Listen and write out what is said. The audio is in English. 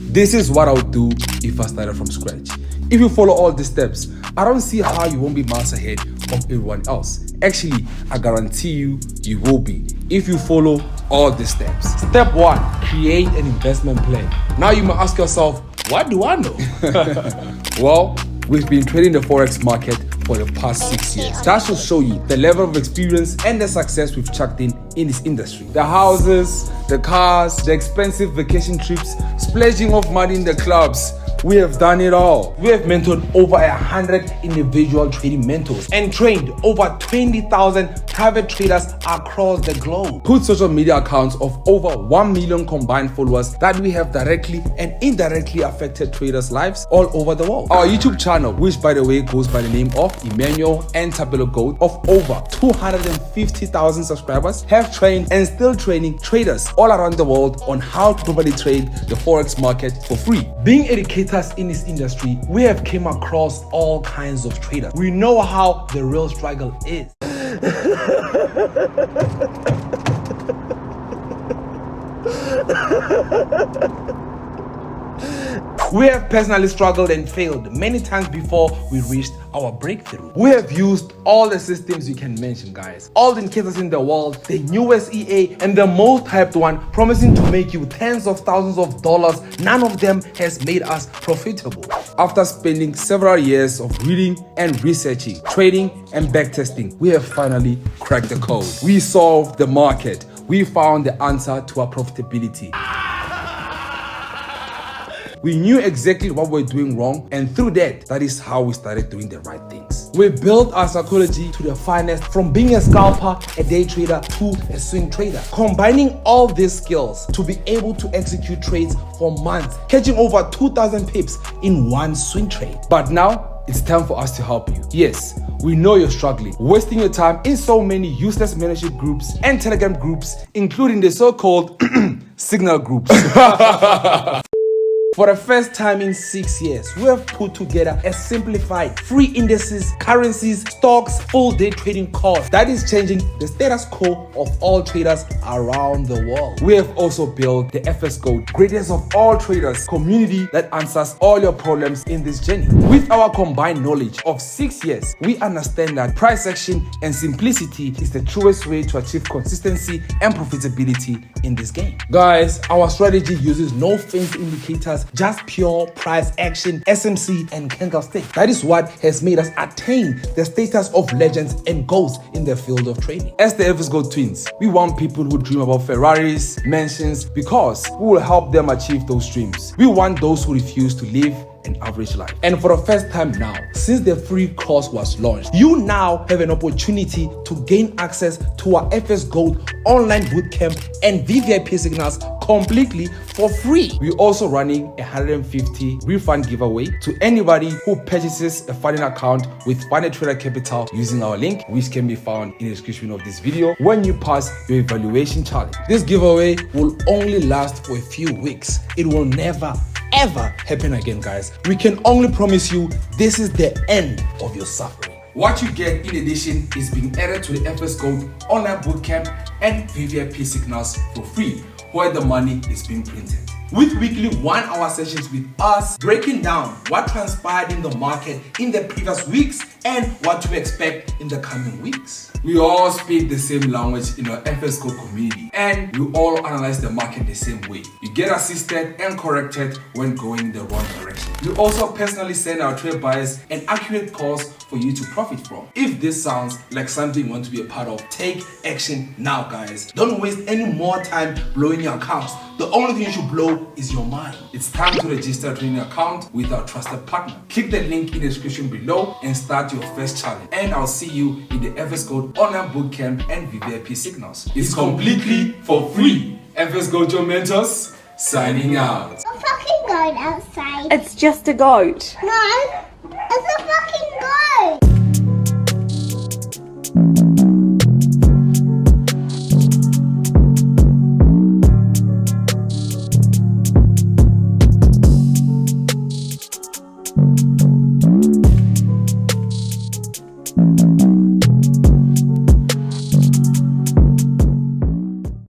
This is what I would do if I started from scratch. If you follow all these steps, I don't see how you won't be miles ahead of everyone else. Actually, I guarantee you, you will be if you follow all these steps. Step 1, create an investment plan. Now you might ask yourself, what do I know? Well, we've been trading the Forex market for the past 6 years. That should show you the level of experience and the success we've chucked in this industry. The houses, the cars, the expensive vacation trips, splashing of money in the clubs. We have done it all. We have mentored over 100 individual trading mentors and trained over 20,000 private traders across the globe. Put social media accounts of over 1 million combined followers that we have directly and indirectly affected traders' lives all over the world. Our YouTube channel, which by the way goes by the name of Emmanuel and Tabelo Gold, of over 250,000 subscribers, have trained and still training traders all around the world on how to properly trade the Forex market for free. Being educated in this industry, we have came across all kinds of traders. We know how the real struggle is. We have personally struggled and failed many times before we reached our breakthrough. We have used all the systems you can mention, guys. All the indicators in the world, the newest EA and the most hyped one, promising to make you tens of thousands of dollars. None of them has made us profitable. After spending several years of reading and researching, trading and backtesting, we have finally cracked the code. We solved the market. We found the answer to our profitability. We knew exactly what we were doing wrong, and through that is how we started doing the right things. We built our psychology to the finest, from being a scalper, a day trader, to a swing trader. Combining all these skills to be able to execute trades for months, catching over 2,000 pips in one swing trade. But now, it's time for us to help you. Yes, we know you're struggling, wasting your time in so many useless membership groups and Telegram groups, including the so-called signal groups. For the first time in 6 years, we have put together a simplified free indices, currencies, stocks, full day trading course that is changing the status quo of all traders around the world. We have also built the FS Gold, greatest of all traders community that answers all your problems in this journey. With our combined knowledge of 6 years, we understand that price action and simplicity is the truest way to achieve consistency and profitability in this game. Guys, our strategy uses no fancy indicators, just pure price action, SMC and candlestick. That is what has made us attain the status of legends and ghosts in the field of trading. As the FS Gold twins, we want people who dream about Ferraris, mansions, because we will help them achieve those dreams. We want those who refuse to live an average life. And for the first time now, since the free course was launched, you now have an opportunity to gain access to our FS Gold online bootcamp and VVIP signals completely for free. We're also running a 150 refund giveaway to anybody who purchases a funding account with Funded Trader Capital using our link, which can be found in the description of this video, when you pass your evaluation challenge. This giveaway will only last for a few weeks. It will never ever happen again, guys. We can only promise you this is the end of your suffering. What you get in addition is being added to the FS Gold online bootcamp and VVIP signals for free, where the money is being printed. With weekly 1-hour sessions with us, breaking down what transpired in the market in the previous weeks and what to expect in the coming weeks. We all speak the same language in our FS Gold community, and we all analyze the market the same way. You get assisted and corrected when going in the wrong direction. We also personally send our trade buyers an accurate course for you to profit from. If this sounds like something you want to be a part of, take action now, guys. Don't waste any more time blowing your accounts. The only thing you should blow is your mind. It's time to register a training account with our trusted partner. Click the link in the description below and start your first challenge. And I'll see you in the FS Gold online bootcamp and VVIP signals. It's completely for free. FS Gold, your mentors, signing out. A fucking goat outside. It's just a goat. No, it's a fucking goat.